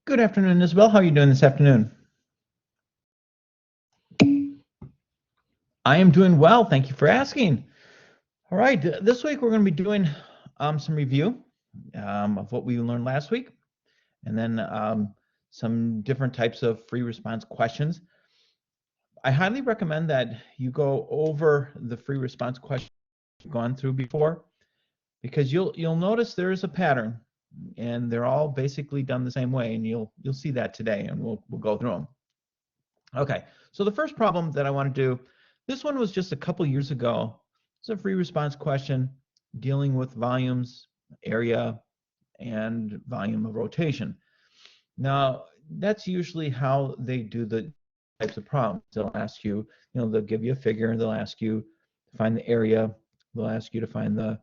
Good afternoon, Isabel. How are you doing this afternoon? I am doing well. Thank you for asking. All right, this week we're going to be doing some review of what we learned last week, and then some different types of free response questions. I highly recommend that you go over the free response questions you've gone through before, because you'll notice there is a pattern, and they're all basically done the same way, and you'll see that today, and we'll go through them. Okay, so the first problem that I want to do, this one was just a couple years ago. It's a free response question dealing with volumes, area, and volume of rotation. Now, that's usually how they do the types of problems. They'll ask you, they'll give you a figure, they'll ask you to find the area, they'll ask you to find the,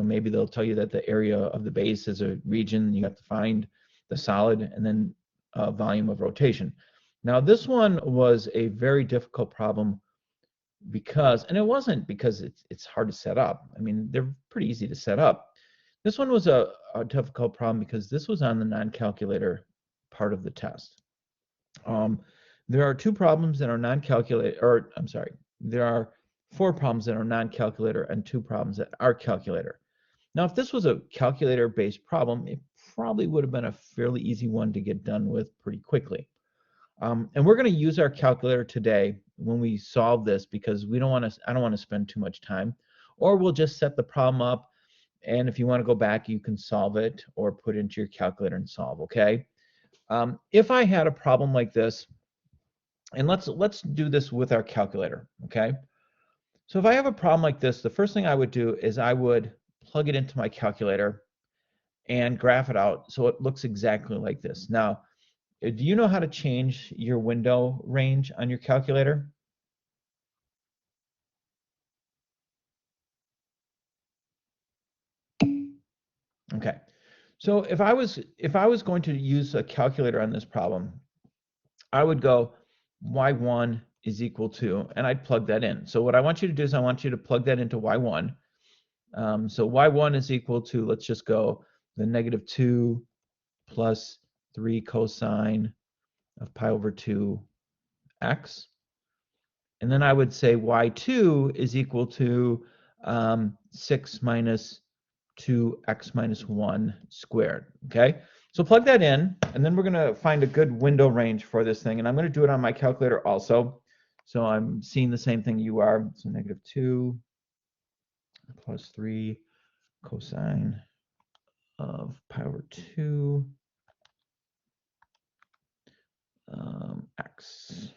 maybe they'll tell you that the area of the base is a region, you have to find the solid, and then volume of rotation. Now, this one was a very difficult problem because, and it wasn't because it's hard to set up. I mean, they're pretty easy to set up. This one was a difficult problem because this was on the non-calculator part of the test. There are two problems that are non-calculator, or I'm sorry, there are four problems that are non-calculator and two problems that are calculator. Now, if this was a calculator-based problem, it probably would have been a fairly easy one to get done with pretty quickly. And we're going to use our calculator today when we solve this because I don't want to spend too much time. Or we'll just set the problem up, and if you want to go back, you can solve it or put it into your calculator and solve, okay? If I had a problem like this, and let's do this with our calculator, okay? So if I have a problem like this, the first thing I would do is I would plug it into my calculator and graph it out so it looks exactly like this. Now, do you know how to change your window range on your calculator? Okay. So if I was going to use a calculator on this problem, I would go y1 is equal to, and I'd plug that in. So what I want you to do is I want you to plug that into y1. So y1 is equal to, let's just go the -2 plus 3 cosine of pi over 2x. And then I would say y2 is equal to 6 minus 2x minus 1 squared, okay? So plug that in, and then we're going to find a good window range for this thing, and I'm going to do it on my calculator also. So I'm seeing the same thing you are. So -2 plus 3 cosine of pi over 2 x.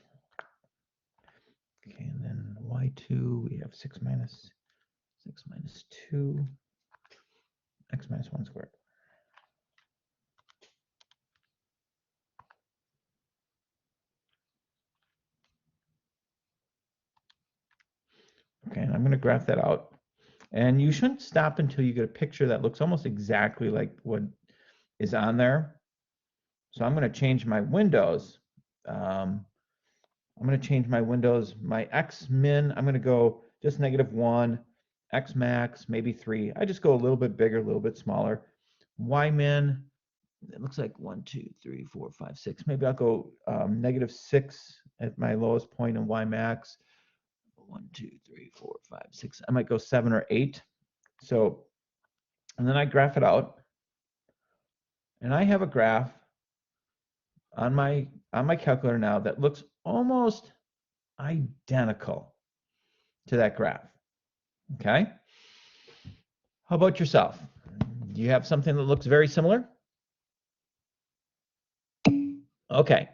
Okay, and then y2, we have 6 minus 2 x minus 1 squared. Okay, and I'm going to graph that out. And you shouldn't stop until you get a picture that looks almost exactly like what is on there. So I'm going to change my windows. I'm going to change my windows. My x min, I'm going to go just -1, x max, maybe 3. I just go a little bit bigger, a little bit smaller. Y min, it looks like 1, 2, 3, 4, 5, 6. Maybe I'll go -6 at my lowest point, and Y max 1, 2, 3, 4, 5, 6. I might go 7 or 8. So, and then I graph it out, and I have a graph on my calculator now that looks almost identical to that graph. Okay. How about yourself? Do you have something that looks very similar? Okay.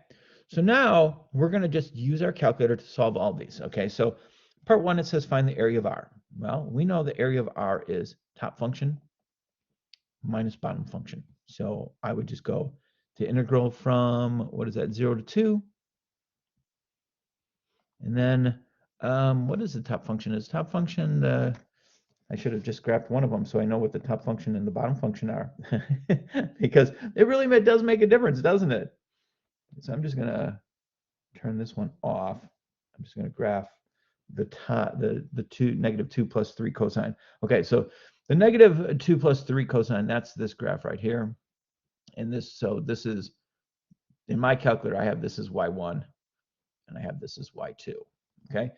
So now we're going to just use our calculator to solve all these. Okay. So part 1, it says find the area of R. Well, we know the area of R is top function minus bottom function. So I would just go to integral from, what is that, 0 to 2. And then what is the top function? Is top function, I should have just grabbed one of them so I know what the top function and the bottom function are. Because it really does make a difference, doesn't it? So I'm just going to turn this one off. I'm just going to graph the top, the -2 plus 3 cosine. Okay, so the -2 plus 3 cosine, that's this graph right here. And this, so this is, in my calculator, I have this as y1, and I have this as y2, okay?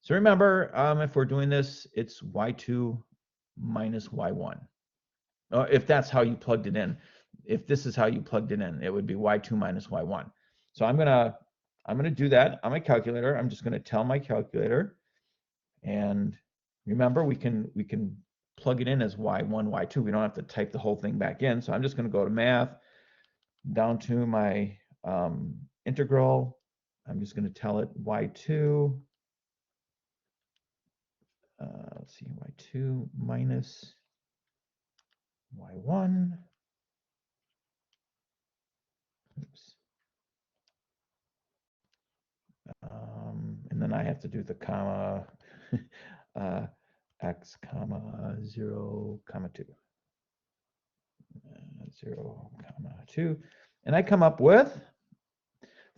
So remember, if we're doing this, it's y2 minus y1. If that's how you plugged it in. If this is how you plugged it in, it would be y2 minus y1. So I'm gonna do that on my calculator. I'm just gonna tell my calculator, and remember, we can plug it in as y1, y2. We don't have to type the whole thing back in. So I'm just gonna go to math, down to my integral. I'm just gonna tell it y2. Let's see, y2 minus y1. Oops. And then I have to do the comma, x comma 0 comma 2. 0 comma 2. And I come up with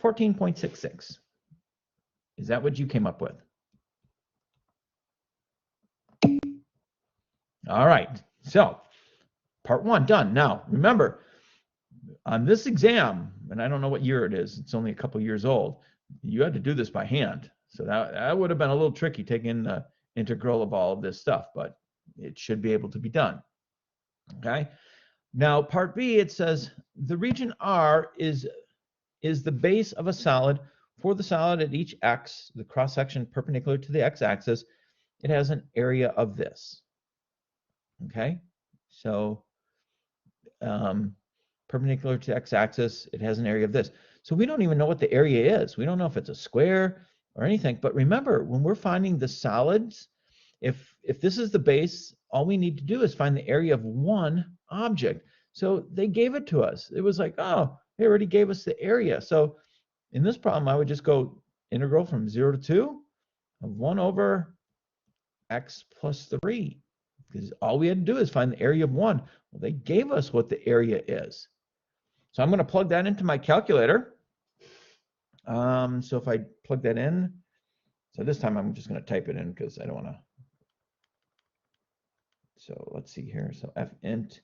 14.66. Is that what you came up with? All right, so part 1 done. Now, remember, on this exam, and I don't know what year it is, it's only a couple years old, you had to do this by hand. So that would have been a little tricky taking the integral of all of this stuff, but it should be able to be done. Okay. Now, part B, it says the region R is the base of a solid. For the solid at each x, the cross-section perpendicular to the x-axis, it has an area of this. Okay, so perpendicular to x-axis, it has an area of this. So we don't even know what the area is. We don't know if it's a square or anything. But remember, when we're finding the solids, if this is the base, all we need to do is find the area of one object. So they gave it to us. It was like, oh, they already gave us the area. So in this problem, I would just go integral from 0 to 2 of 1 over x plus 3. Because all we had to do is find the area of 1. Well, they gave us what the area is. So I'm going to plug that into my calculator. So if I plug that in, so this time I'm just going to type it in because I don't want to. So let's see here. So f int.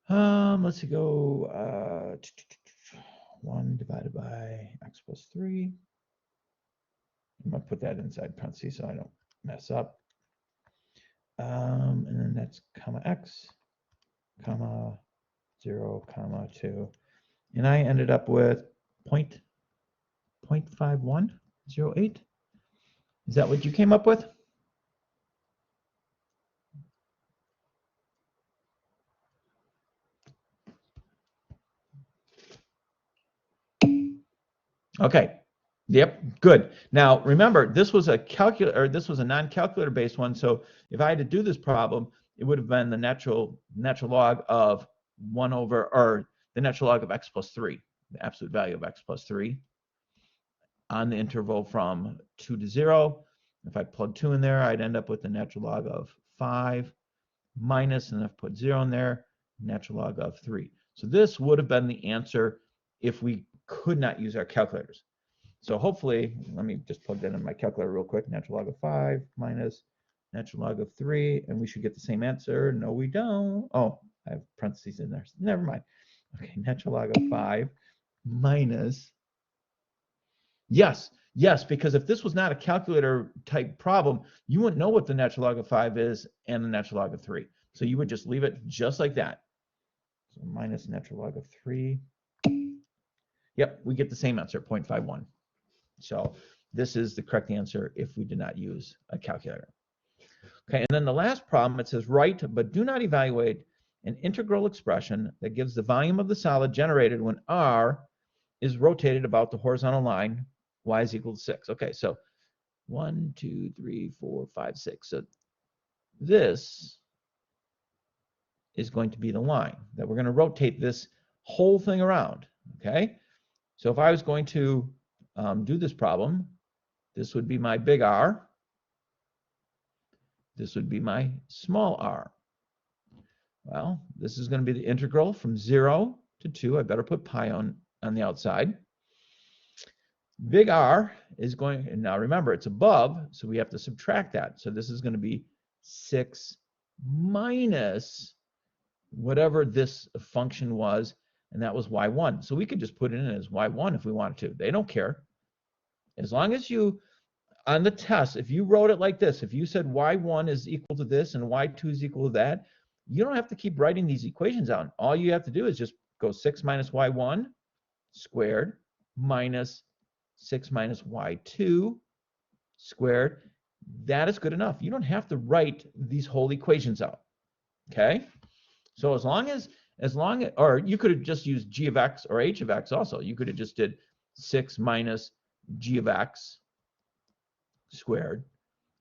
Let's see, go 1 divided by x plus 3. I'm going to put that inside parentheses so I don't mess up. And then that's comma x, comma 0, comma 2. And I ended up with 0.5108. Is that what you came up with? Okay. Yep, good. Now remember, this was a calculator, or this was a non-calculator based one. So if I had to do this problem, it would have been the natural log of 1 over, or the natural log of x plus 3, the absolute value of x plus 3 on the interval from 2 to 0. If I plug 2 in there, I'd end up with the natural log of 5 minus, and if I put 0 in there, natural log of 3. So this would have been the answer if we could not use our calculators. So hopefully, let me just plug that in my calculator real quick. Natural log of 5 minus natural log of 3, and we should get the same answer. No, we don't. Oh, I have parentheses in there. Never mind. Okay, natural log of 5 minus. Yes, because if this was not a calculator type problem, you wouldn't know what the natural log of 5 is and the natural log of 3. So you would just leave it just like that. So minus natural log of 3. Yep, we get the same answer, 0.51. So this is the correct answer if we did not use a calculator. Okay, and then the last problem, it says write but do not evaluate an integral expression that gives the volume of the solid generated when R is rotated about the horizontal line, y is equal to 6. Okay, so 1, 2, 3, 4, 5, 6. So this is going to be the line that we're going to rotate this whole thing around. Okay, so if I was going to do this problem, this would be my big R. This would be my small r. Well, this is going to be the integral from 0 to 2. I better put pi on the outside. Big R is going, and now remember, it's above, so we have to subtract that. So this is going to be 6 minus whatever this function was and that was y1. So we could just put it in as y1 if we wanted to. They don't care. As long as you, on the test, if you wrote it like this, if you said y1 is equal to this and y2 is equal to that, you don't have to keep writing these equations out. All you have to do is just go 6 minus y1 squared minus 6 minus y2 squared. That is good enough. You don't have to write these whole equations out. Okay? So as long as, or you could have just used g of x or h of x also. You could have just did 6 minus g of x squared.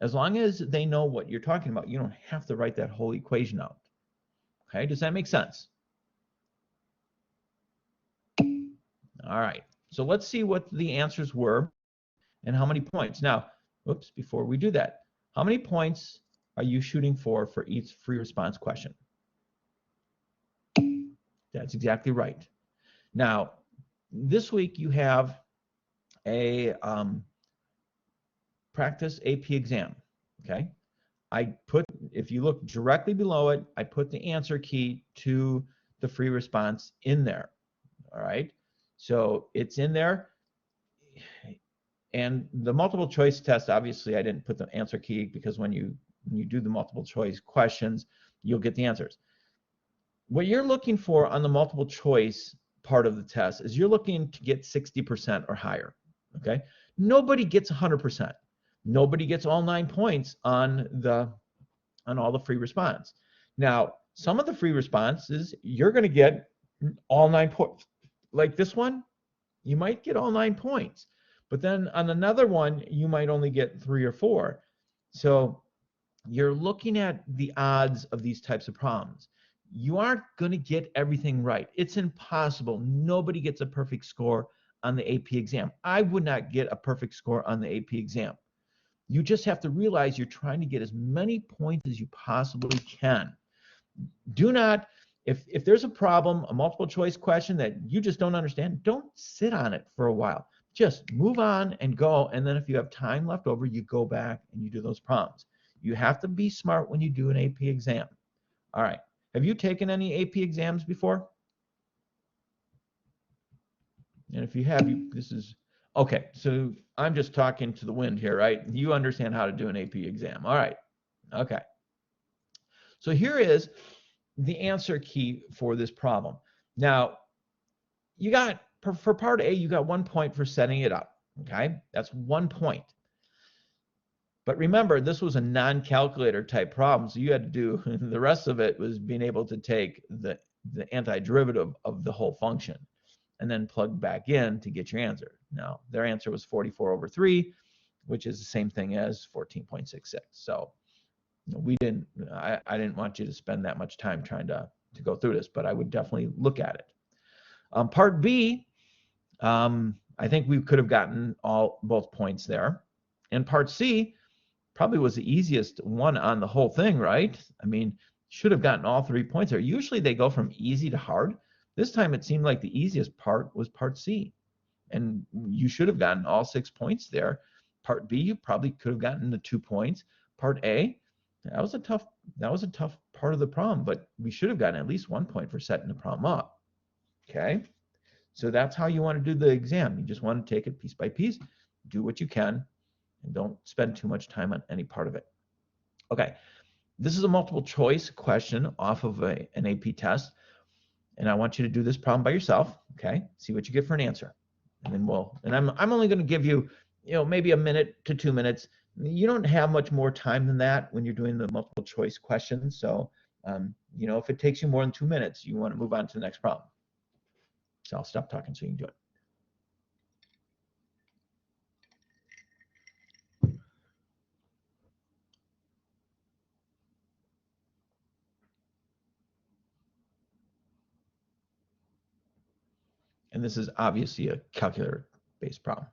As long as they know what you're talking about, you don't have to write that whole equation out. Okay, does that make sense? All right, so let's see what the answers were and how many points. Now, oops, before we do that, how many points are you shooting for each free response question? That's exactly right. Now, this week you have a practice AP exam, okay? I put, if you look directly below it, I put the answer key to the free response in there, all right? So it's in there. And the multiple choice test, obviously I didn't put the answer key because when you do the multiple choice questions, you'll get the answers. What you're looking for on the multiple choice part of the test is you're looking to get 60% or higher, okay? Nobody gets 100%. Nobody gets all 9 points on all the free response. Now, some of the free responses, you're going to get all 9 points. Like this one, you might get all 9 points. But then on another one, you might only get 3 or 4. So you're looking at the odds of these types of problems. You aren't going to get everything right. It's impossible. Nobody gets a perfect score on the AP exam. I would not get a perfect score on the AP exam. You just have to realize you're trying to get as many points as you possibly can. Do not, if there's a problem, a multiple choice question that you just don't understand, don't sit on it for a while. Just move on and go. And then if you have time left over, you go back and you do those problems. You have to be smart when you do an AP exam. All right. Have you taken any AP exams before? And if you have, this is, okay, so I'm just talking to the wind here, right? You understand how to do an AP exam. All right. Okay. So here is the answer key for this problem. Now, you got, for part A, you got 1 point for setting it up, okay? That's 1 point. But remember, this was a non-calculator type problem, so you had to do, the rest of it was being able to take the antiderivative of the whole function and then plug back in to get your answer. Now, their answer was 44/3, which is the same thing as 14.66. So we didn't, I didn't want you to spend that much time trying to go through this, but I would definitely look at it. Part B, I think we could have gotten both points there. And part C probably was the easiest one on the whole thing, right? I mean, should have gotten all 3 points there. Usually they go from easy to hard. This time it seemed like the easiest part was part C. And you should have gotten all 6 points there. Part B, you probably could have gotten the 2 points. Part A, that was a tough part of the problem, but we should have gotten at least 1 point for setting the problem up. Okay? So that's how you want to do the exam. You just want to take it piece by piece, do what you can, and don't spend too much time on any part of it. Okay, this is a multiple choice question off of an AP test, and I want you to do this problem by yourself. Okay, see what you get for an answer, and then I'm only going to give you, maybe a minute to 2 minutes. You don't have much more time than that when you're doing the multiple choice questions. So, if it takes you more than 2 minutes, you want to move on to the next problem. So I'll stop talking so you can do it. And this is obviously a calculator-based problem.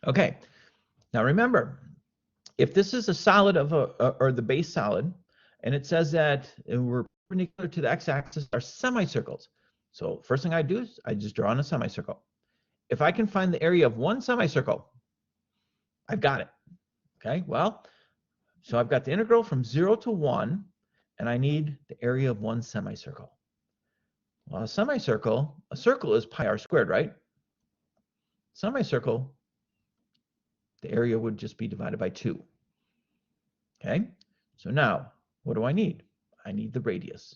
Okay, now remember, if this is a solid of or the base solid, and it says that we're perpendicular to the x-axis are semicircles. So first thing I do is I just draw on a semicircle. If I can find the area of one semicircle, I've got it. Okay, well, so I've got the integral from 0 to 1, and I need the area of one semicircle. Well, a semicircle, a circle is pi r squared, right? Semicircle, the area would just be divided by 2. Okay, so now what do I need? I need the radius.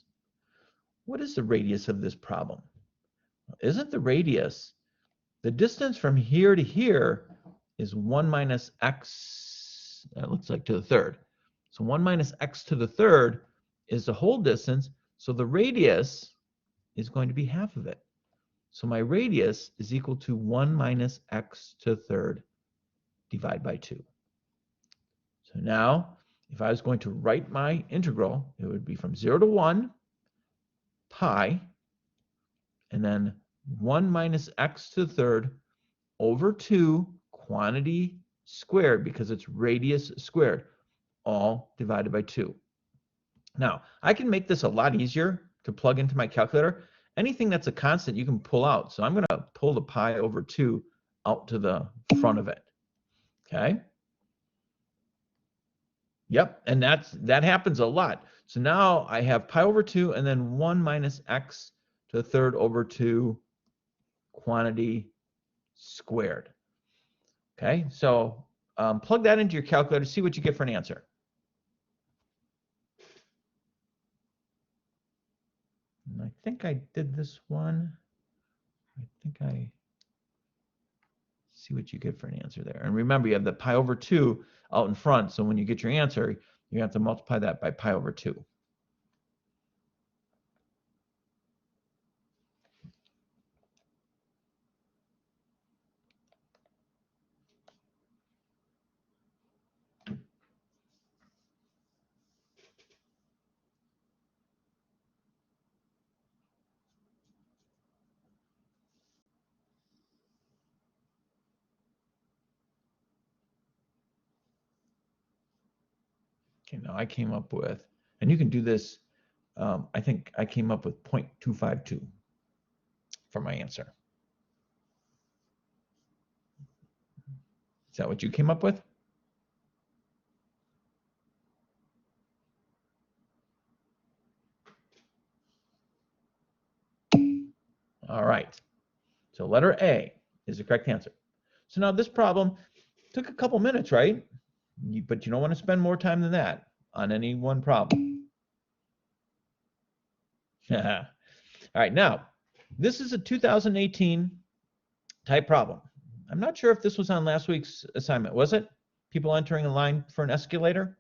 What is the radius of this problem? Isn't the radius, the distance from here to here is 1 minus x, that looks like to the third. So 1 minus x to the third is the whole distance, so the radius is going to be half of it. So my radius is equal to 1 minus x to the third divided by 2. So now, if I was going to write my integral, it would be from 0 to 1, pi, and then 1 minus x to the third over 2 quantity squared, because it's radius squared, all divided by 2. Now, I can make this a lot easier to plug into my calculator. Anything that's a constant you can pull out. So I'm going to pull the pi over 2 out to the front of it. Okay? Yep, and that happens a lot. So now I have pi over 2 and then 1 minus x to the third over 2 quantity squared. Okay, so plug that into your calculator, see what you get for an answer. And I think I did this one. I think I see what you get for an answer there. And remember, you have the pi over 2 out in front, so when you get your answer, you have to multiply that by pi over 2. Okay, now I came up with, and you can do this, I think I came up with 0.252 for my answer. Is that what you came up with? All right. So letter A is the correct answer. So now this problem took a couple minutes, right? But you don't want to spend more time than that on any one problem. All right, now, this is a 2018 type problem. I'm not sure if this was on last week's assignment. Was it? People entering a line for an escalator?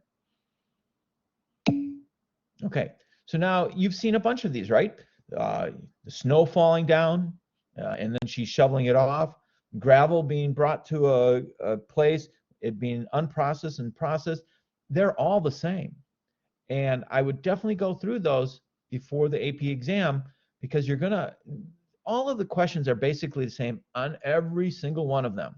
Okay, so now you've seen a bunch of these, right? The snow falling down, and then she's shoveling it off, gravel being brought to a place, it being unprocessed and processed. They're all the same. And I would definitely go through those before the AP exam, because you're gonna, all of the questions are basically the same on every single one of them.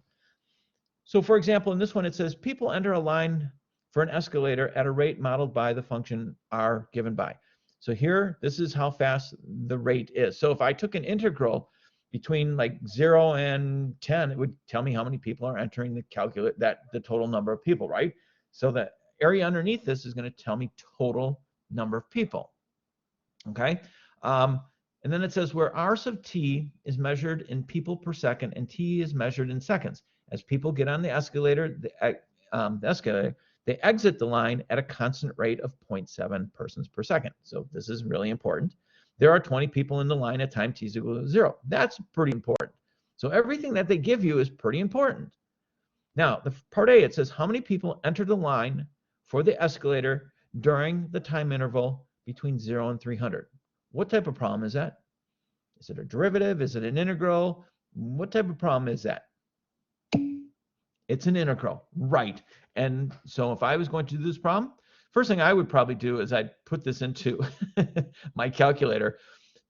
So for example, in this one, it says people enter a line for an escalator at a rate modeled by the function r given by. So here, this is how fast the rate is. So if I took an integral between like 0 and 10, it would tell me how many people are entering the calculate, that the total number of people, right? So the area underneath this is going to tell me total number of people. Okay. And then it says where r sub t is measured in people per second and t is measured in seconds. As people get on the escalator, they exit the line at a constant rate of 0.7 persons per second. So this is really important. There are 20 people in the line at time t is equal to 0. That's pretty important. So everything that they give you is pretty important. Now, the part A, it says how many people enter the line for the escalator during the time interval between 0 and 300. What type of problem is that? Is it a derivative? Is it an integral? What type of problem is that? It's an integral, right? And so if I was going to do this problem, first thing I would probably do is I'd put this into my calculator,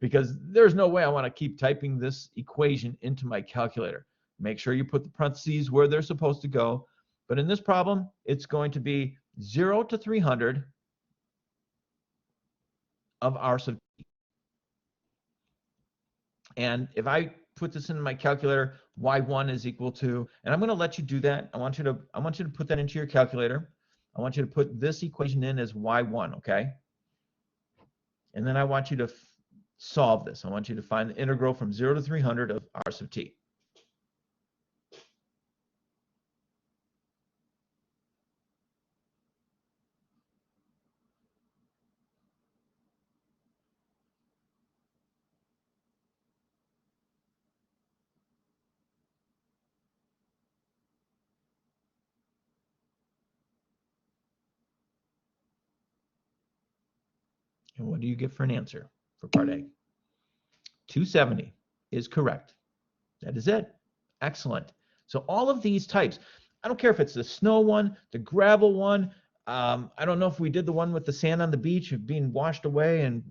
because there's no way I want to keep typing this equation into my calculator. Make sure you put the parentheses where they're supposed to go. But in this problem, it's going to be 0 to 300 of R sub t. And if I put this in my calculator, y1 is equal to, and I'm going to let you do that. I want you to put that into your calculator. I want you to put this equation in as y1, okay? And then I want you to solve this. I want you to find the integral from 0 to 300 of R sub t. And what do you get for an answer for part A? 270 is correct. That is it. Excellent. So all of these types, I don't care if it's the snow one, the gravel one, I don't know if we did the one with the sand on the beach being washed away and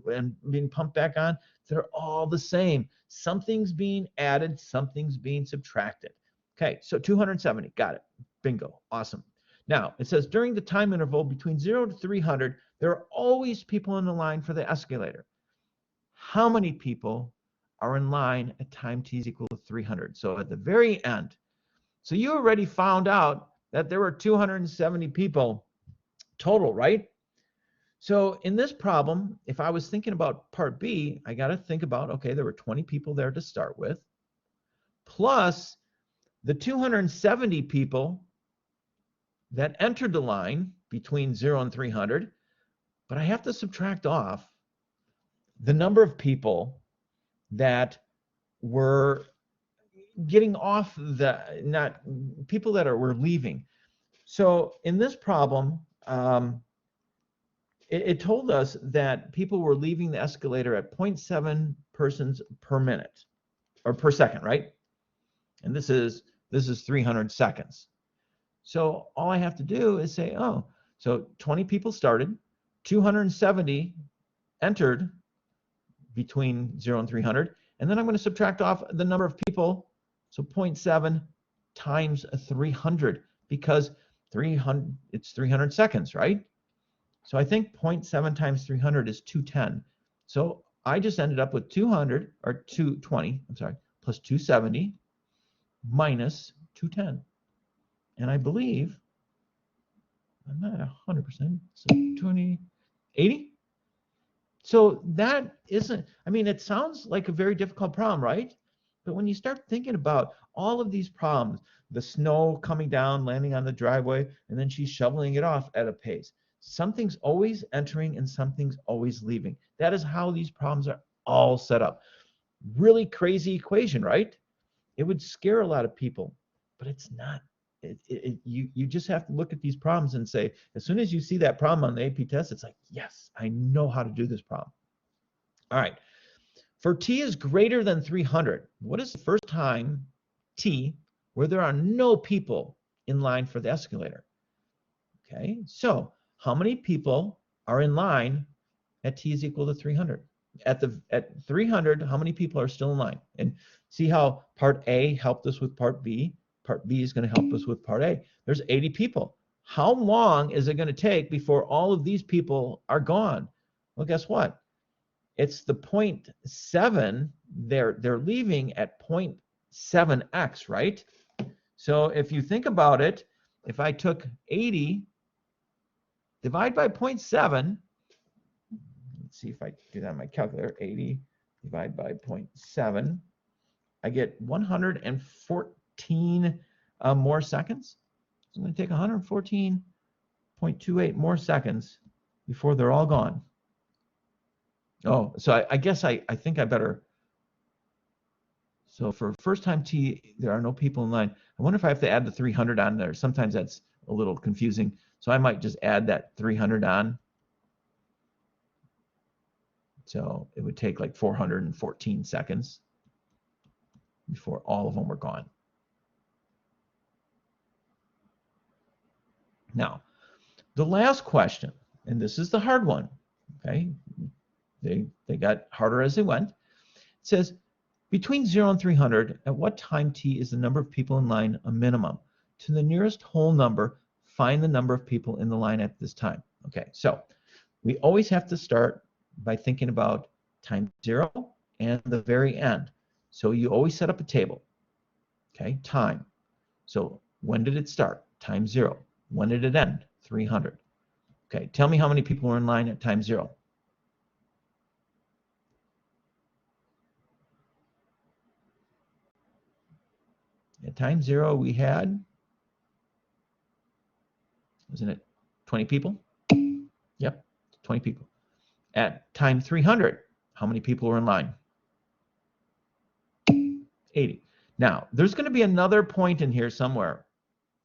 being pumped back on. They're all the same. Something's being added, something's being subtracted. Okay, so 270, got it. Bingo, awesome. Now, it says during the time interval between 0 to 300, there are always people in the line for the escalator. How many people are in line at time t is equal to 300? So at the very end. So you already found out that there were 270 people total, right? So in this problem, if I was thinking about part B, I got to think about, okay, there were 20 people there to start with, plus the 270 people that entered the line between 0 and 300, but I have to subtract off the number of people that were getting off people that were leaving. So in this problem, it told us that people were leaving the escalator at 0.7 persons per minute or per second, right? And this is 300 seconds. So all I have to do is say, oh, so 20 people started, 270 entered between 0 and 300, and then I'm going to subtract off the number of people, so 0.7 times 300, because 300, it's 300 seconds, right? So I think 0.7 times 300 is 210. So I just ended up with 200, or 220, I'm sorry, plus 270 minus 210. And I believe, I'm not 100%, so 20, 80? So that isn't, I mean, it sounds like a very difficult problem, right? But when you start thinking about all of these problems, the snow coming down, landing on the driveway, and then she's shoveling it off at a pace. Something's always entering and something's always leaving. That is how these problems are all set up. Really crazy equation, right? It would scare a lot of people, but it's not. You just have to look at these problems and say, as soon as you see that problem on the AP test, it's like, yes, I know how to do this problem. All right. For t is greater than 300, what is the first time t where there are no people in line for the escalator? Okay, so how many people are in line at t is equal to 300? At 300, how many people are still in line? And see how part A helped us with part B? Part B is going to help us with part A. There's 80 people. How long is it going to take before all of these people are gone? Well, guess what? It's the 0.7. They're leaving at 0.7x, right? So if you think about it, if I took 80, divide by 0.7, let's see if I do that on my calculator, 80 divided by 0.7, I get 114 more seconds. So I'm going to take 114.28 more seconds before they're all gone. Oh, so I guess I think I better. So for first time t, there are no people in line. I wonder if I have to add the 300 on there. Sometimes that's a little confusing. So I might just add that 300 on. So it would take like 414 seconds before all of them were gone. Now, the last question, and this is the hard one, okay? They got harder as they went. It says, Between 0 and 300, at what time t is the number of people in line a minimum? To the nearest whole number, find the number of people in the line at this time. Okay, so we always have to start by thinking about time 0 and the very end. So you always set up a table. Okay, time. So when did it start? Time 0. When did it end? 300. Okay, tell me how many people were in line at time 0. At time 0, we had, wasn't it 20 people? Yep, 20 people. At time 300, how many people were in line? 80. Now, there's going to be another point in here somewhere.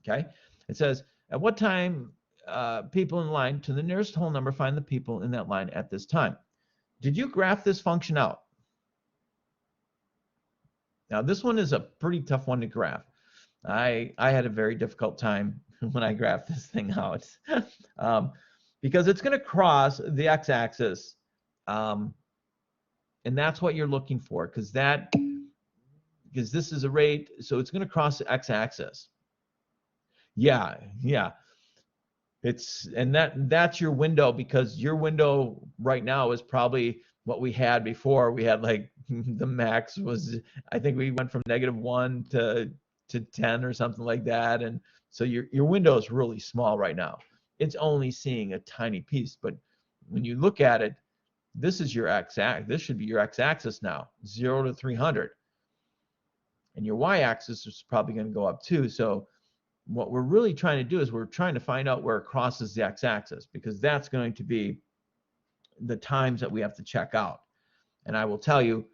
Okay, it says, at what time people in line, to the nearest whole number, find the people in that line at this time. Did you graph this function out? Now, this one is a pretty tough one to graph. I had a very difficult time when I graphed this thing out because it's going to cross the x-axis, and that's what you're looking for, because this is a rate, so it's going to cross the x-axis. Yeah. That's your window, because your window right now is probably what we had before. We had like the max was, I think we went from -1 to 10 or something like that, and so your window is really small right now. It's only seeing a tiny piece, but when you look at it, this is your x-axis. This should be your x-axis now, 0 to 300, and your y-axis is probably going to go up too. So what we're really trying to do is we're trying to find out where it crosses the x-axis, because that's going to be the times that we have to check out. And I will tell you,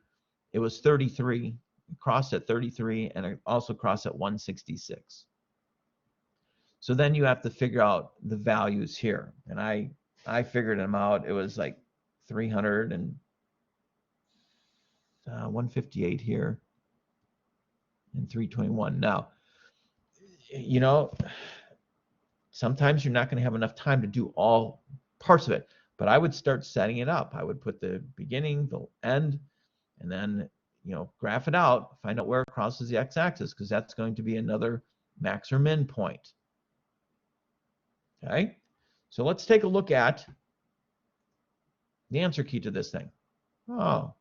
it was 33, it crossed at 33, and it also crossed at 166. So then you have to figure out the values here. And I figured them out. It was like 300 and 158 here and 321. Now, you know, sometimes you're not going to have enough time to do all parts of it, but I would start setting it up. I would put the beginning, the end, and then, you know, graph it out, find out where it crosses the x-axis, because that's going to be another max or min point. Okay, so let's take a look at the answer key to this thing. Oh,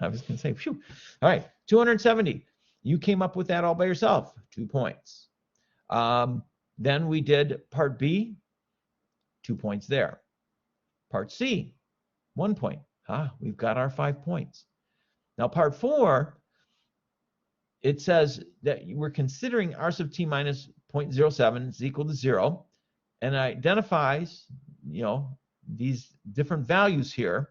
I was going to say, phew. All right, 270. You came up with that all by yourself, 2 points. Then we did part B, 2 points there. Part C, 1 point. We've got our 5 points. Now part 4, it says that we're considering r sub t minus 0.07 is equal to 0, and identifies, you know, these different values here.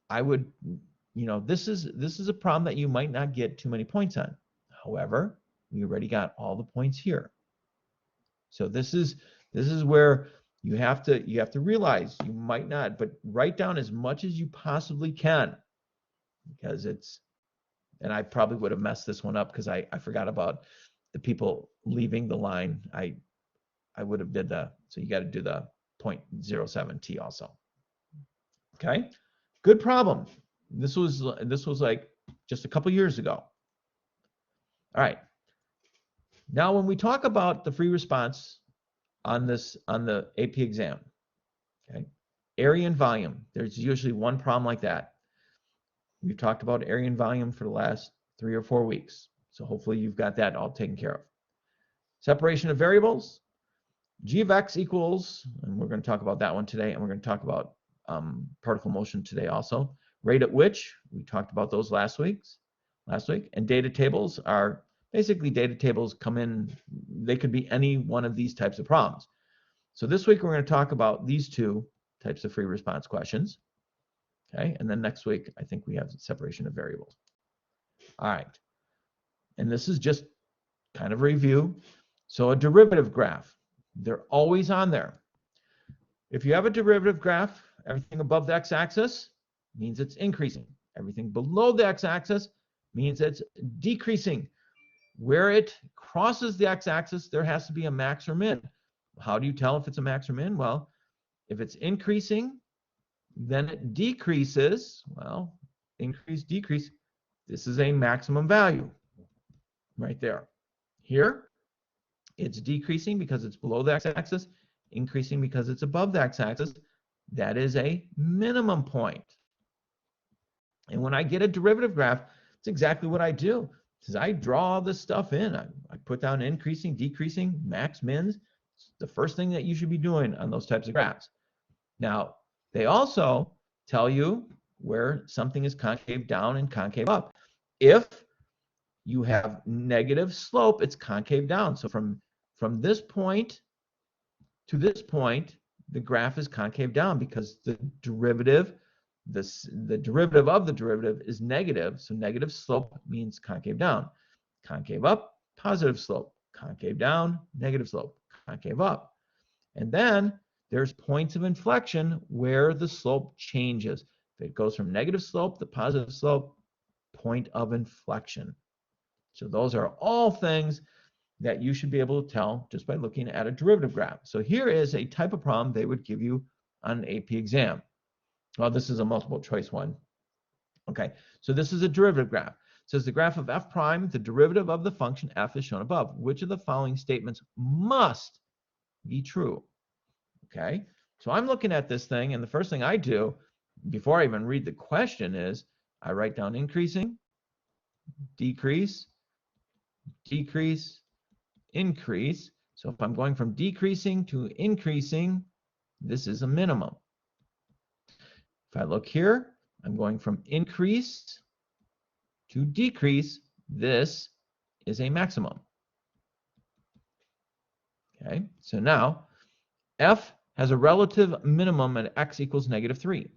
I would, you know, this is a problem that you might not get too many points on. However, we already got all the points here. So this is where you have to realize you might not, but write down as much as you possibly can, because it's, and I probably would have messed this one up because I forgot about the people leaving the line. I would have did the, so you got to do the 0.07t also. Okay, good problem. This was like just a couple years ago. All right. Now, when we talk about the free response on the AP exam, okay, area and volume, there's usually one problem like that. We've talked about area and volume for the last 3 or 4 weeks, so hopefully you've got that all taken care of. Separation of variables, g of x equals, and we're going to talk about that one today, and we're going to talk about particle motion today also. Rate at which, we talked about those last week, and data tables are basically data tables come in, they could be any one of these types of problems. So this week we're going to talk about these 2 types of free response questions. Okay, and then next week I think we have separation of variables. All right, and this is just kind of a review. So a derivative graph, they're always on there. If you have a derivative graph, everything above the x-axis means it's increasing. Everything below the x-axis means it's decreasing. Where it crosses the x-axis, there has to be a max or min. How do you tell if it's a max or min? Well, if it's increasing, then it decreases. Well, increase, decrease. This is a maximum value right there. Here, it's decreasing because it's below the x-axis, increasing because it's above the x-axis. That is a minimum point. And when I get a derivative graph, it's exactly what I do. Is I draw all this stuff in. I put down increasing, decreasing, max, mins. It's the first thing that you should be doing on those types of graphs. Now, they also tell you where something is concave down and concave up. If you have negative slope, it's concave down. So from this point to this point, the graph is concave down because the derivative, the derivative of the derivative is negative. So negative slope means concave down. Concave up, positive slope. Concave down, negative slope. Concave up. And then there's points of inflection where the slope changes. If it goes from negative slope to positive slope, point of inflection. So those are all things that you should be able to tell just by looking at a derivative graph. So here is a type of problem they would give you on an AP exam. Well, this is a multiple choice one. Okay, so this is a derivative graph. It says the graph of f prime, the derivative of the function f is shown above. Which of the following statements must be true? Okay, so I'm looking at this thing, and the first thing I do before I even read the question is I write down increasing, decrease, decrease, increase. So if I'm going from decreasing to increasing, this is a minimum. If I look here, I'm going from increase to decrease. This is a maximum. Okay, so now f has a relative minimum at x equals -3.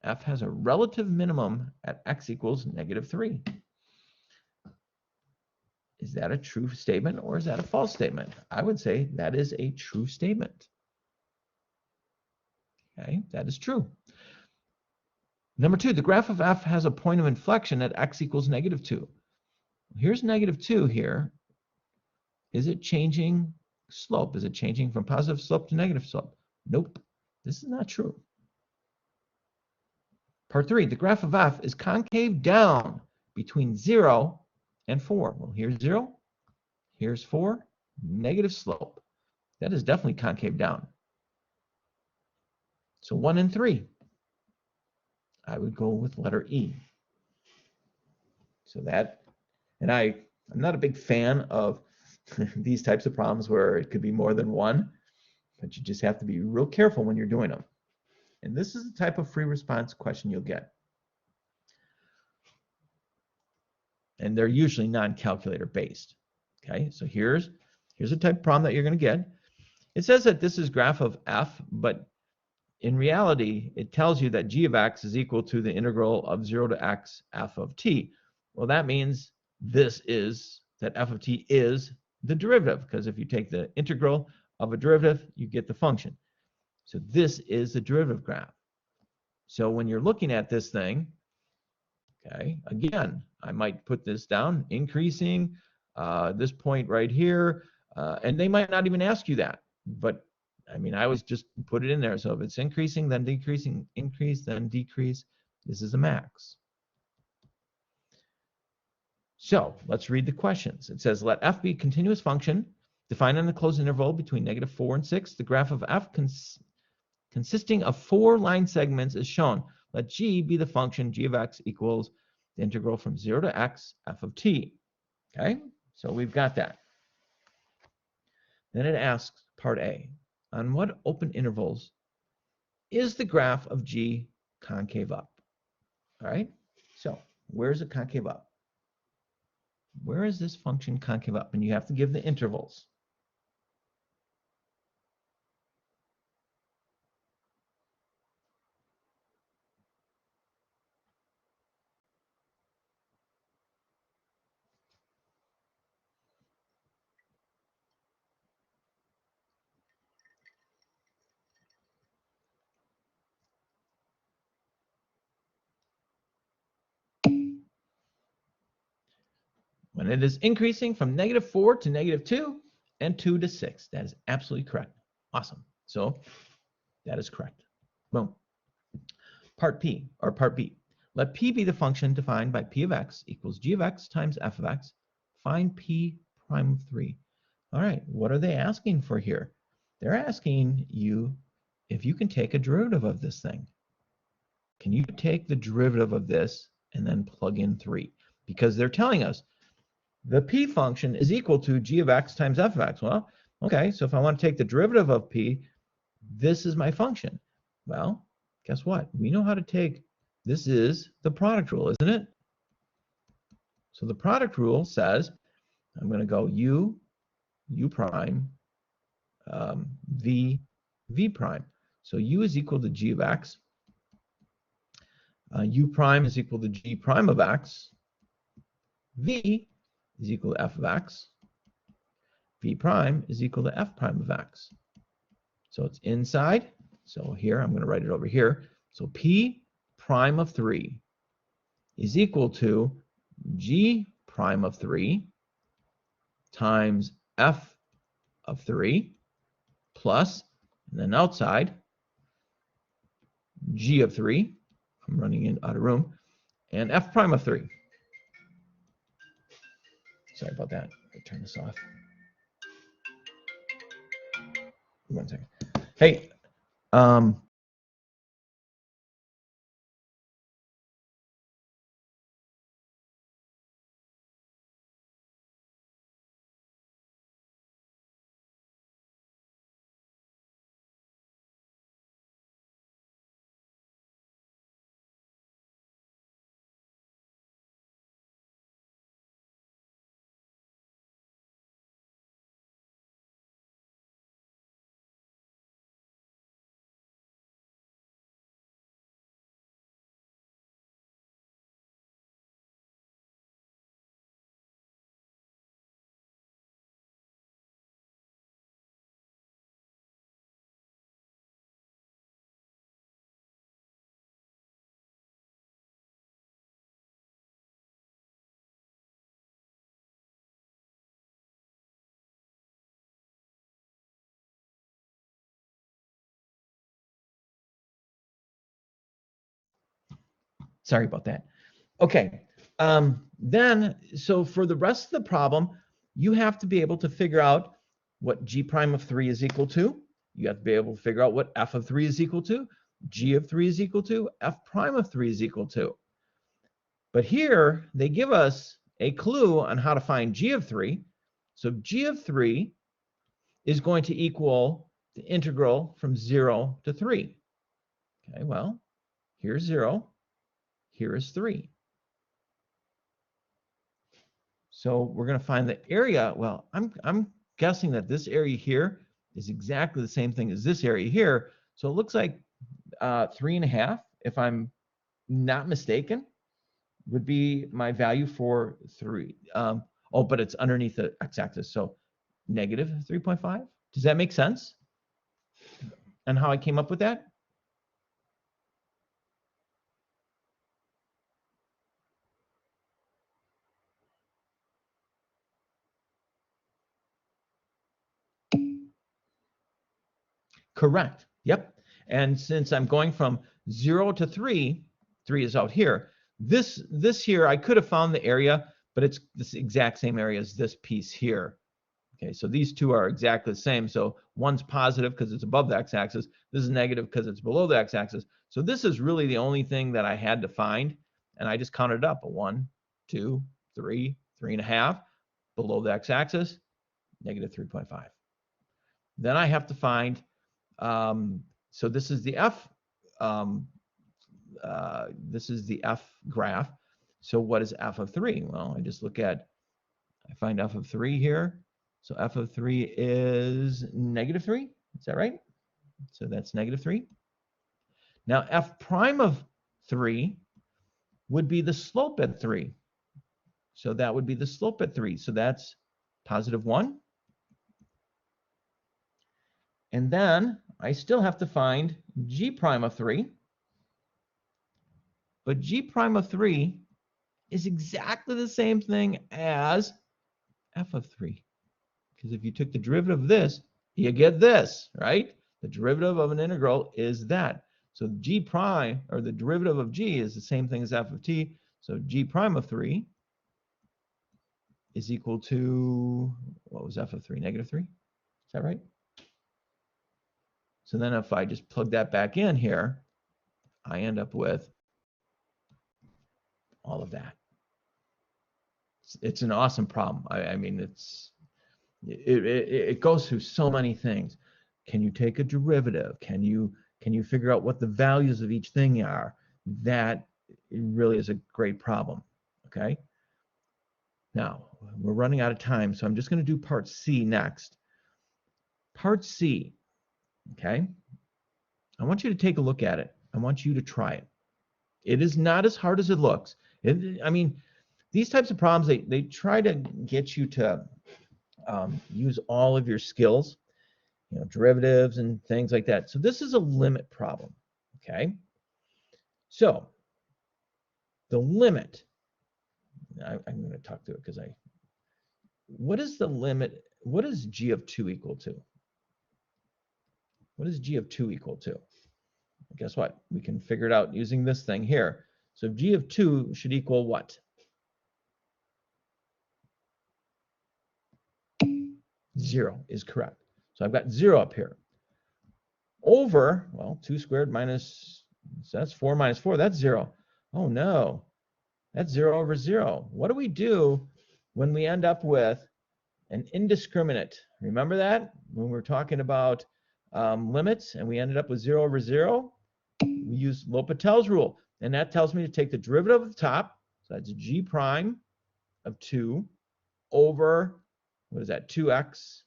F has a relative minimum at x equals -3. Is that a true statement or is that a false statement? I would say that is a true statement. Okay, that is true. Number 2, the graph of f has a point of inflection at x equals -2. Here's -2 here. Is it changing slope? Is it changing from positive slope to negative slope? Nope, this is not true. Part 3, the graph of f is concave down between 0 and 4. Well, here's 0, here's 4, negative slope. That is definitely concave down. So 1 and 3, I would go with letter E. So that, and I'm not a big fan of these types of problems where it could be more than one, but you just have to be real careful when you're doing them. And this is the type of free response question you'll get. And they're usually non-calculator based. Okay, so here's a type of problem that you're going to get. It says that this is graph of f, but in reality, it tells you that g of x is equal to the integral of 0 to x f of t. Well, that means this is that f of t is the derivative, because if you take the integral of a derivative, you get the function. So this is the derivative graph. So when you're looking at this thing, okay, again, I might put this down, increasing, this point right here, and they might not even ask you that, but I mean, I always just put it in there. So if it's increasing, then decreasing, increase, then decrease, this is a max. So let's read the questions. It says, let f be a continuous function defined in the closed interval between -4 and 6. The graph of f consisting of 4 line segments is shown. Let g be the function g of x equals the integral from 0 to x f of t. Okay, so we've got that. Then it asks, part A, on what open intervals is the graph of g concave up? All right, so where is it concave up? Where is this function concave up? And you have to give the intervals. When it is increasing from -4 to -2 and 2 to 6. That is absolutely correct. Awesome. So that is correct. Boom. part P, or part B. Let P be the function defined by P of x equals g of x times f of x. Find P prime of 3. All right, what are they asking for here? They're asking you if you can take a derivative of this thing. Can you take the derivative of this and then plug in 3? Because they're telling us the P function is equal to g of x times f of x. Well, okay, so if I want to take the derivative of P, this is my function. Well, guess what? We know how to take, this is the product rule, isn't it? So the product rule says, I'm going to go u prime, v prime. So u is equal to g of x. U prime is equal to g prime of x. V is equal to f of x. V prime is equal to f prime of x. So it's inside. So here, I'm going to write it over here. So P prime of 3 is equal to G prime of 3 times F of 3 plus, and then outside, G of 3. I'm running out of room. And F prime of 3. Sorry about that. Let me turn this off. 1 second. Hey, sorry about that. Okay, then, so for the rest of the problem, you have to be able to figure out what G prime of 3 is equal to. You have to be able to figure out what F of 3 is equal to, G of 3 is equal to, F prime of 3 is equal to. But here, they give us a clue on how to find G of 3. So G of 3 is going to equal the integral from 0 to 3. Okay, well, here's 0, here is 3. So we're going to find the area. Well, I'm guessing that this area here is exactly the same thing as this area here. So it looks like 3.5, if I'm not mistaken, would be my value for 3. Oh, but it's underneath the x-axis, so negative 3.5. Does that make sense? And how I came up with that? Correct. Yep. And since I'm going from 0 to 3, 3 is out here. This here, I could have found the area, but it's this exact same area as this piece here. Okay, so these two are exactly the same. So one's positive because it's above the x-axis. This is negative because it's below the x-axis. So this is really the only thing that I had to find. And I just counted up a 1, 2, 3, 3.5 below the x-axis, negative 3.5. Then I have to find, so this is the F, this is the F graph. So what is F of 3? Well, I just look at, I find F of 3 here. So F of 3 is negative 3. Is that right? So that's negative 3. Now F prime of 3 would be the slope at 3. So that would be the slope at 3. So that's positive 1. And then I still have to find G prime of 3. But G prime of 3 is exactly the same thing as F of 3. Because if you took the derivative of this, you get this, right? The derivative of an integral is that. So g prime, or the derivative of g, is the same thing as f of t. So g prime of 3 is equal to, what was f of 3? Negative 3? Is that right? So then if I just plug that back in here, I end up with all of that. It's an awesome problem. I mean, it goes through so many things. Can you take a derivative? Can you figure out what the values of each thing are? That really is a great problem. Okay. Now we're running out of time, so I'm just going to do part C next. Part C. Okay. I want you to take a look at it. I want you to try it. It is not as hard as it looks. I mean, these types of problems, they try to get you to use all of your skills, you know, derivatives and things like that. So this is a limit problem, okay? So the limit, I'm going to talk to it because what is the limit? What is g of 2 equal to? What is g of 2 equal to? Guess what? We can figure it out using this thing here. So g of 2 should equal what? 0 is correct. So I've got 0 up here. Over, well, 2 squared minus, so that's 4 minus 4, that's 0. Oh no, that's 0 over 0. What do we do when we end up with an indiscriminate? Remember that? When we're talking about limits and we ended up with 0 over 0, we use L'Hopital's rule. And that tells me to take the derivative of the top, so that's g prime of 2 over, what is that, 2x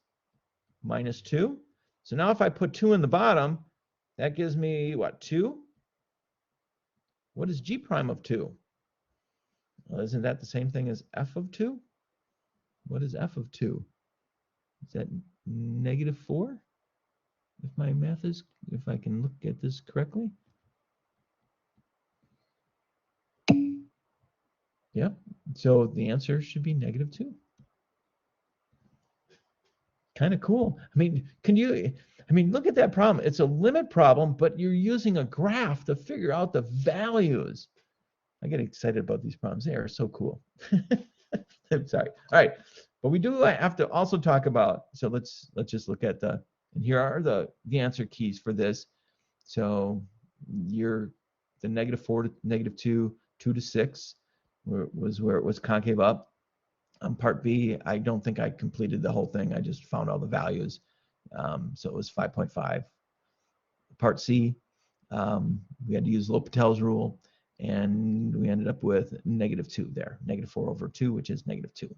minus 2. So now if I put 2 in the bottom, that gives me what, 2? What is g prime of 2? Well, isn't that the same thing as f of 2? What is f of 2? Is that negative 4? If my math is, if I can look at this correctly. Yep. So the answer should be negative 2. Kind of cool. I mean, look at that problem. It's a limit problem, but you're using a graph to figure out the values. I get excited about these problems. They are so cool. I'm sorry. All right. But we do have to also talk about, so let's just look at and here are the answer keys for this. So the negative 4 to negative 2, 2 to 6 was where it was concave up. Part B, I don't think I completed the whole thing. I just found all the values. So it was 5.5. Part C, we had to use L'Hopital's rule, and we ended up with negative 2 there. Negative 4 over 2, which is negative 2.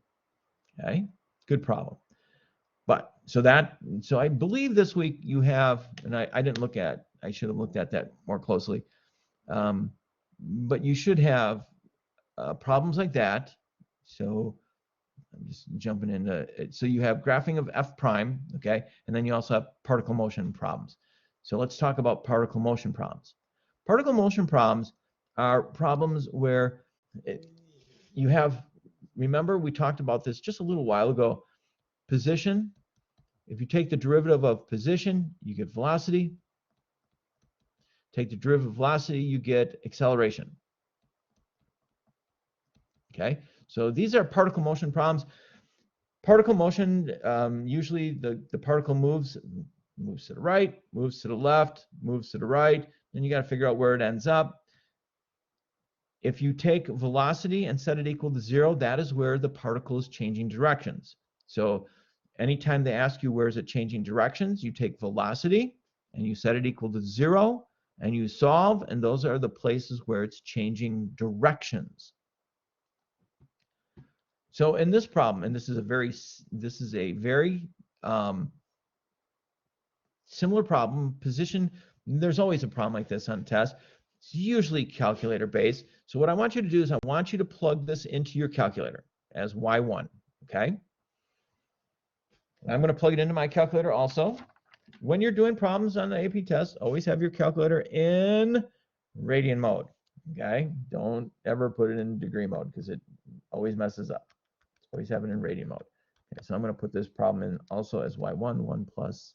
Okay, good problem. But so I believe this week you have, and I didn't look at, I should have looked at that more closely. But you should have problems like that. So I'm just jumping into it. So you have graphing of f prime, okay? And then you also have particle motion problems. So let's talk about particle motion problems. Particle motion problems are problems where you have, remember we talked about this just a little while ago, position. If you take the derivative of position, you get velocity. Take the derivative of velocity, you get acceleration. Okay, so these are particle motion problems. Particle motion, usually the particle moves to the right, moves to the left, moves to the right, then you got to figure out where it ends up. If you take velocity and set it equal to 0, that is where the particle is changing directions. So anytime they ask you where is it changing directions, you take velocity and you set it equal to 0 and you solve, and those are the places where it's changing directions. So in this problem, and this is a very similar problem, position, there's always a problem like this on test. It's usually calculator based. So what I want you to do is I want you to plug this into your calculator as Y1, okay? And I'm going to plug it into my calculator also. When you're doing problems on the AP test, always have your calculator in radian mode, okay? Don't ever put it in degree mode because it always messes up. Always have it in radian mode. Okay, so I'm going to put this problem in also as y1, 1 plus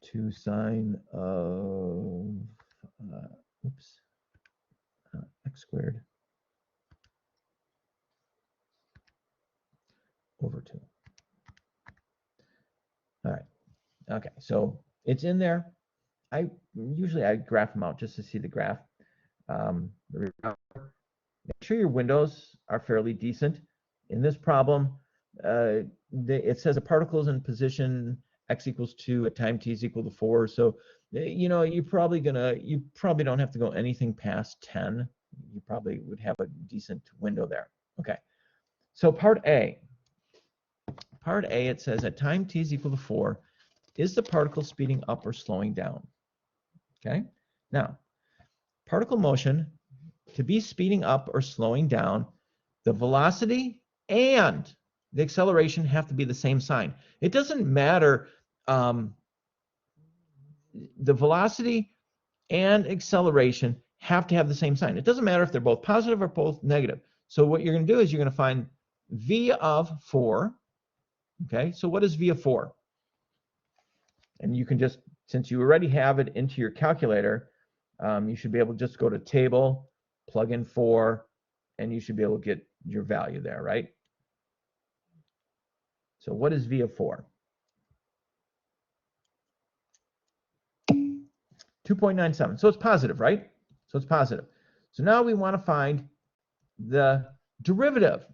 2 sine of oops, x squared over 2. All right. Okay, so it's in there. Usually I graph them out just to see the graph. Make sure your windows are fairly decent. In this problem, it says a particle is in position x equals 2 at time t is equal to 4. So, you probably don't have to go anything past 10. You probably would have a decent window there. Okay. So part A, it says at time t is equal to 4, is the particle speeding up or slowing down? Okay. Now, particle motion, to be speeding up or slowing down, the velocity and the acceleration have to be the same sign. It doesn't matter, the velocity and acceleration have to have the same sign. It doesn't matter if they're both positive or both negative. So what you're going to do is you're going to find v of 4. Okay, so what is v of 4? And you can just, since you already have it into your calculator, you should be able to just go to table, plug in 4, and you should be able to get your value there, right? So what is v of 4? 2.97. So it's positive, right? So it's positive. So now we want to find the derivative.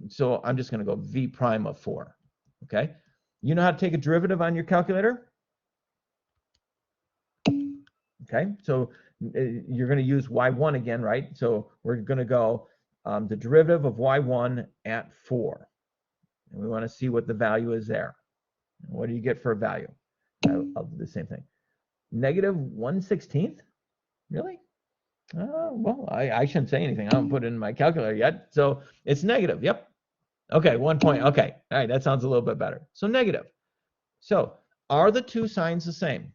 So I'm just going to go v prime of 4. Okay? You know how to take a derivative on your calculator? Okay, so you're going to use y1 again, right? So we're going to go the derivative of y1 at 4. And we want to see what the value is there. What do you get for a value? I'll do the same thing. Negative 1/16? Really? Well, I shouldn't say anything. I haven't put it in my calculator yet. So it's negative. Yep. Okay, 1 point. Okay. All right, that sounds a little bit better. So negative. So are the two signs the same?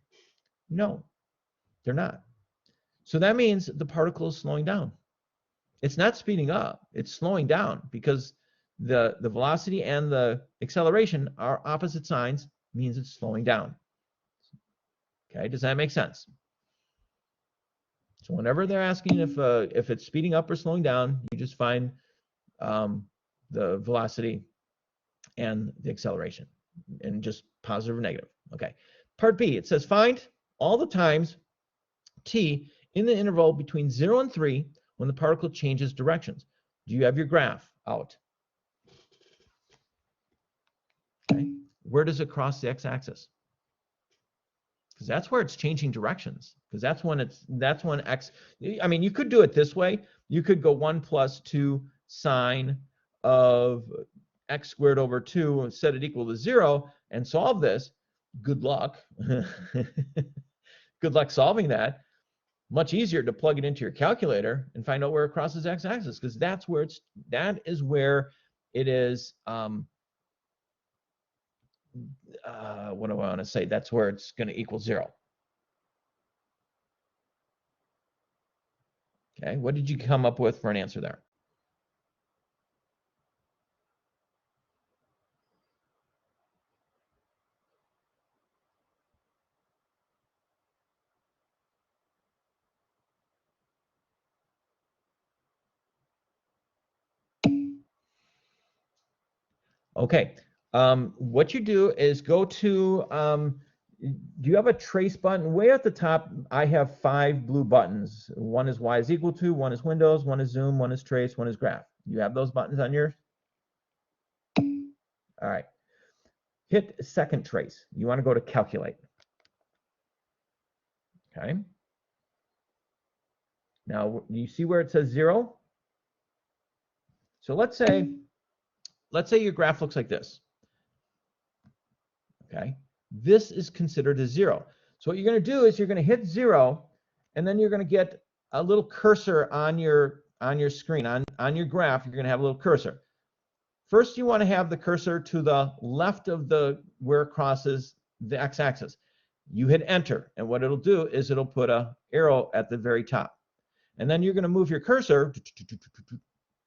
No, they're not. So that means the particle is slowing down. It's not speeding up. It's slowing down because the velocity and the acceleration are opposite signs, means it's slowing down. Okay, does that make sense? So whenever they're asking if it's speeding up or slowing down, you just find the velocity and the acceleration, and just positive or negative. Okay. Part B, it says find all the times t in the interval between 0 and 3 when the particle changes directions. Do you have your graph out? Okay. Where does it cross the x-axis? Because that's where it's changing directions. Because that's when x, I mean, you could do it this way. You could go 1 + 2 sine of x squared over 2 and set it equal to 0 and solve this. Good luck. Good luck solving that. Much easier to plug it into your calculator and find out where it crosses x-axis, because that is where it is. What do I want to say? That's where it's going to equal 0. Okay, what did you come up with for an answer there? Okay, what you do is go to, do you have a trace button? Way at the top, I have 5 blue buttons. One is y is equal to, one is Windows, one is Zoom, one is Trace, one is Graph. You have those buttons on yours? All right. Hit second trace. You want to go to Calculate. Okay. Now, you see where it says 0? So let's say your graph looks like this. Okay. This is considered a 0. So what you're going to do is you're going to hit 0, and then you're going to get a little cursor on your screen, on your graph. You're going to have a little cursor. First, you want to have the cursor to the left of where it crosses the x-axis. You hit enter, and what it'll do is it'll put an arrow at the very top. And then you're going to move your cursor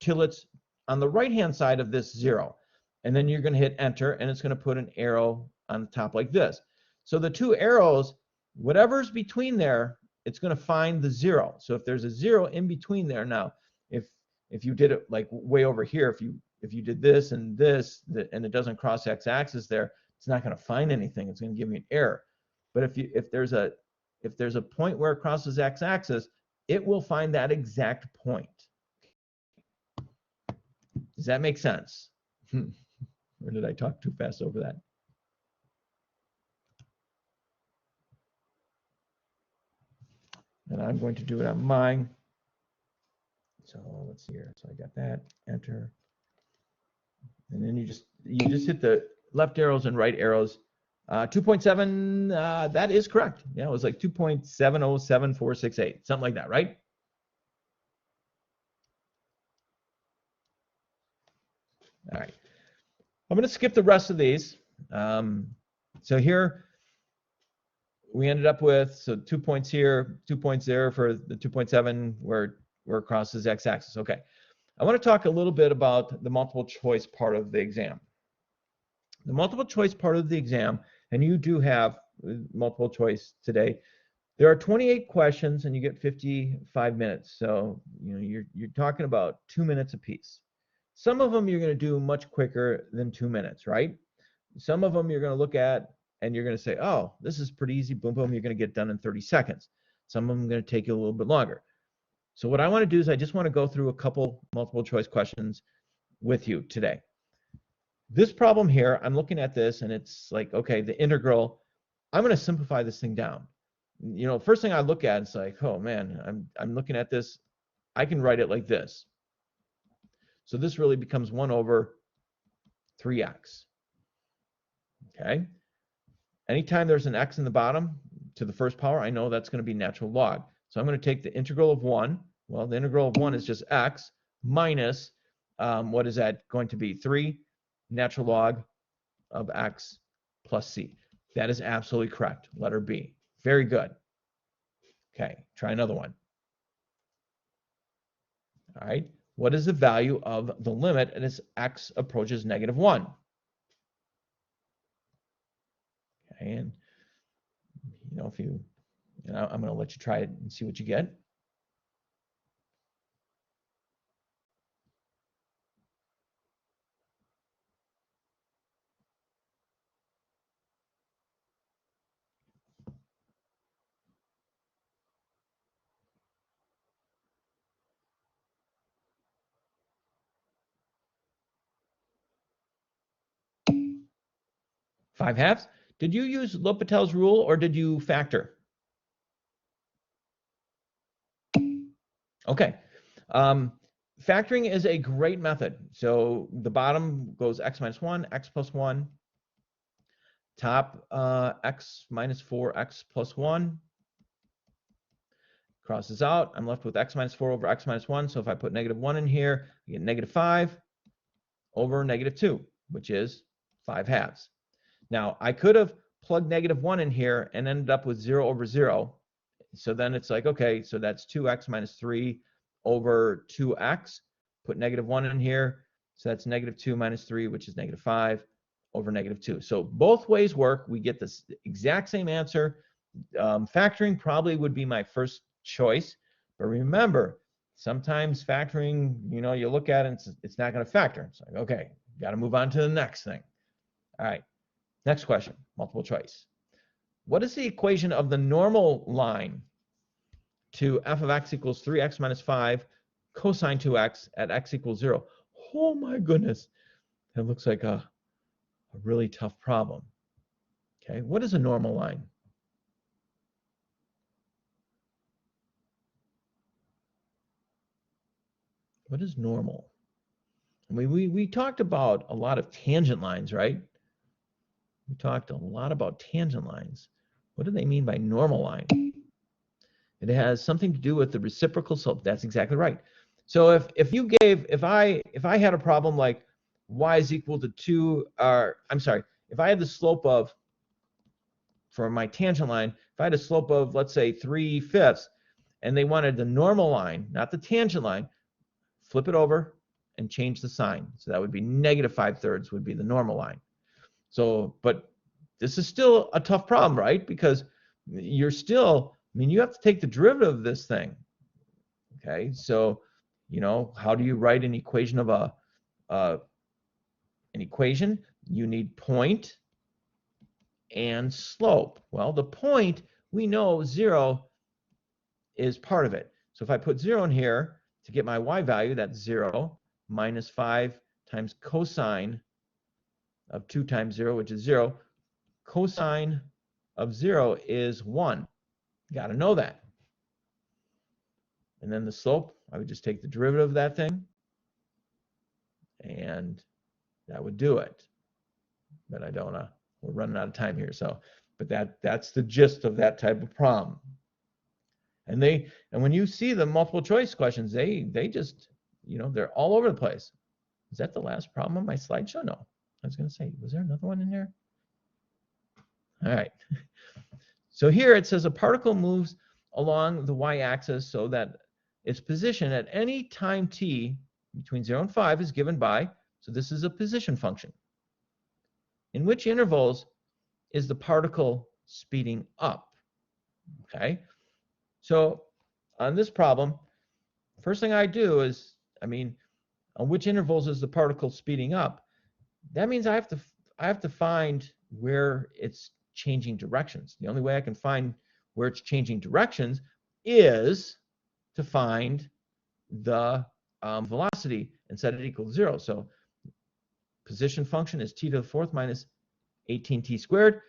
till it's on the right-hand side of this 0. And then you're going to hit enter, and it's going to put an arrow on the top like this. So the two arrows, whatever's between there, it's going to find the 0. So if there's a 0 in between there, now if you did it like way over here, if you did this and this and it doesn't cross x-axis there, it's not going to find anything. It's going to give you an error. But if there's a point where it crosses x-axis, it will find that exact point. Does that make sense? Or did I talk too fast over that? And I'm going to do it on mine. So let's see here. So I got that, enter. And then you just hit the left arrows and right arrows. 2.7, that is correct. Yeah, it was like 2.707468, something like that, right? All right. I'm going to skip the rest of these. So here we ended up with, so 2 points here, 2 points there for the 2.7 where it crosses x-axis. Okay. I want to talk a little bit about the multiple choice part of the exam. The multiple choice part of the exam, and you do have multiple choice today. There are 28 questions and you get 55 minutes. So, you know, you're talking about 2 minutes apiece. Some of them you're going to do much quicker than 2 minutes, right? Some of them you're going to look at and you're going to say, oh, this is pretty easy. Boom, boom, you're going to get done in 30 seconds. Some of them are going to take you a little bit longer. So what I want to do is I just want to go through a couple multiple choice questions with you today. This problem here, I'm looking at this and it's like, okay, the integral, I'm going to simplify this thing down. You know, first thing I look at is like, oh man, I'm looking at this. I can write it like this. So this really becomes 1 over 3x. Okay. Anytime there's an x in the bottom to the first power, I know that's going to be natural log. So I'm going to take the integral of 1. Well, the integral of 1 is just x minus, what is that going to be? 3 natural log of x plus c. That is absolutely correct. Letter B. Very good. Okay, try another one. All right. What is the value of the limit as x approaches -1? Okay, and you know, I'm going to let you try it and see what you get. Five halves. Did you use L'Hopital's rule or did you factor? Okay. Factoring is a great method. So the bottom goes x minus 1, x plus 1. Top x minus 4, x plus 1. Crosses out. I'm left with x minus 4 over x minus 1. So if I put -1 in here, I get -5 over -2, which is 5 halves. Now, I could have plugged -1 in here and ended up with 0 over 0. So then it's like, okay, so that's 2x minus 3 over 2x. Put -1 in here. So that's -2 minus 3, which is -5 over -2. So both ways work. We get this exact same answer. Factoring probably would be my first choice. But remember, sometimes factoring, you know, you look at it and it's not going to factor. It's like, okay, got to move on to the next thing. All right. Next question, multiple choice. What is the equation of the normal line to f of x equals 3x minus 5 cosine 2x at x equals 0? Oh my goodness. That looks like a really tough problem. Okay, what is a normal line? What is normal? I mean, we talked about a lot of tangent lines, right? We talked a lot about tangent lines. What do they mean by normal line? It has something to do with the reciprocal slope. That's exactly right. So if I had a problem like y is equal to 2, or I'm sorry, if I had the slope of, for my tangent line, if I had a slope of, let's say, 3/5, and they wanted the normal line, not the tangent line, flip it over and change the sign. So that would be -5/3 would be the normal line. So, but this is still a tough problem, right? Because you're still I mean, you have to take the derivative of this thing. Okay, so, you know, how do you write an equation of an equation? You need point and slope. Well, the point, we know 0 is part of it. So if I put 0 in here to get my y value, that's 0 minus 5 times cosine of 2 times 0, which is 0. Cosine of 0 is 1. You got to know that. And then the slope, I would just take the derivative of that thing, and that would do it. But I don't, we're running out of time here. So, but that's the gist of that type of problem. And when you see the multiple choice questions, they just, you know, they're all over the place. Is that the last problem on my slideshow? No. I was going to say, was there another one in there? All right. So here it says a particle moves along the y-axis so that its position at any time t between 0 and 5 is given by, so this is a position function. In which intervals is the particle speeding up? Okay. So on this problem, first thing I do is, I mean, on which intervals is the particle speeding up? That means I have to find where it's changing directions. The only way I can find where it's changing directions is to find the velocity and set it equal to 0. So position function is t to the 4th minus 18t squared.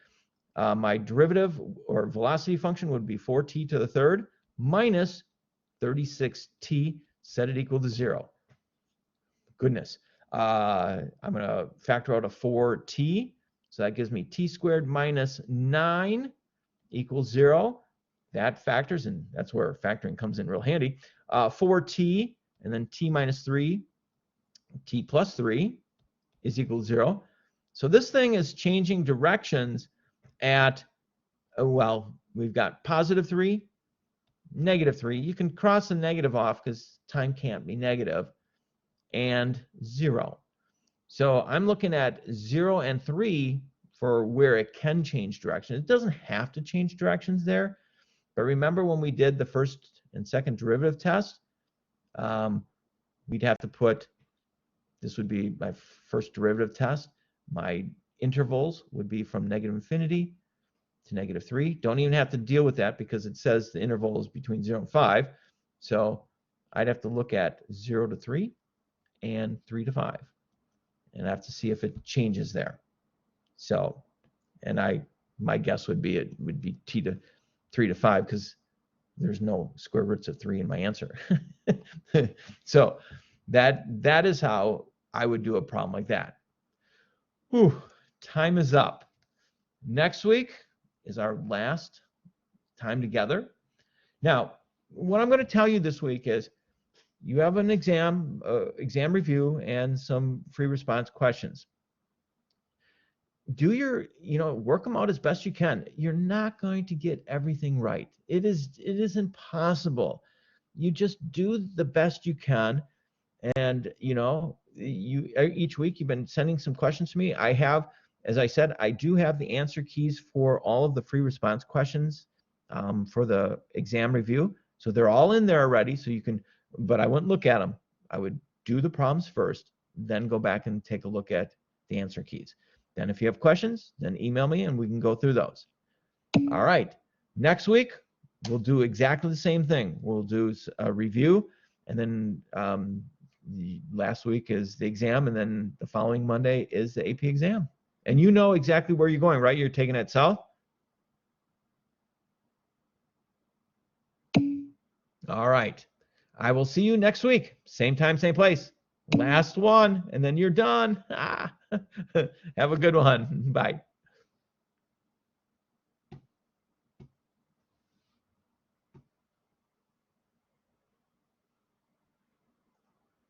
My derivative or velocity function would be 4t to the 3rd minus 36t, set it equal to 0. Goodness. I'm going to factor out a 4t. So that gives me t squared minus 9 equals 0. That factors, and that's where factoring comes in real handy. 4t, and then t minus 3, t plus 3 is equal to 0. So this thing is changing directions at, well, we've got positive 3, negative 3. You can cross the negative off because time can't be negative, and 0. So I'm looking at 0 and 3 for where it can change direction. It doesn't have to change directions there. But remember when we did the first and second derivative test, we'd have to put, this would be my first derivative test. My intervals would be from negative infinity to negative 3. Don't even have to deal with that because it says the interval is between 0 and 5. So I'd have to look at 0 to 3 and 3 to 5. And I have to see if it changes there. So, and my guess would be it would be t to 3 to 5 because there's no square roots of 3 in my answer. So that is how I would do a problem like that. Whew, time is up. Next week is our last time together. Now, what I'm going to tell you this week is you have an exam review and some free response questions. Do your, work them out as best you can. You're not going to get everything right. It is impossible. You just do the best you can. And, each week you've been sending some questions to me. I have, as I said, I do have the answer keys for all of the free response questions for the exam review. So they're all in there already. So you can, but I wouldn't look at them. I would do the problems first, then go back and take a look at the answer keys. Then if you have questions, then email me and we can go through those. All right. Next week, we'll do exactly the same thing. We'll do a review, and then last week is the exam, and then the following Monday is the AP exam. And you know exactly where you're going, right? You're taking it south? All right. I will see you next week. Same time, same place. Last one, and then you're done. Have a good one. Bye.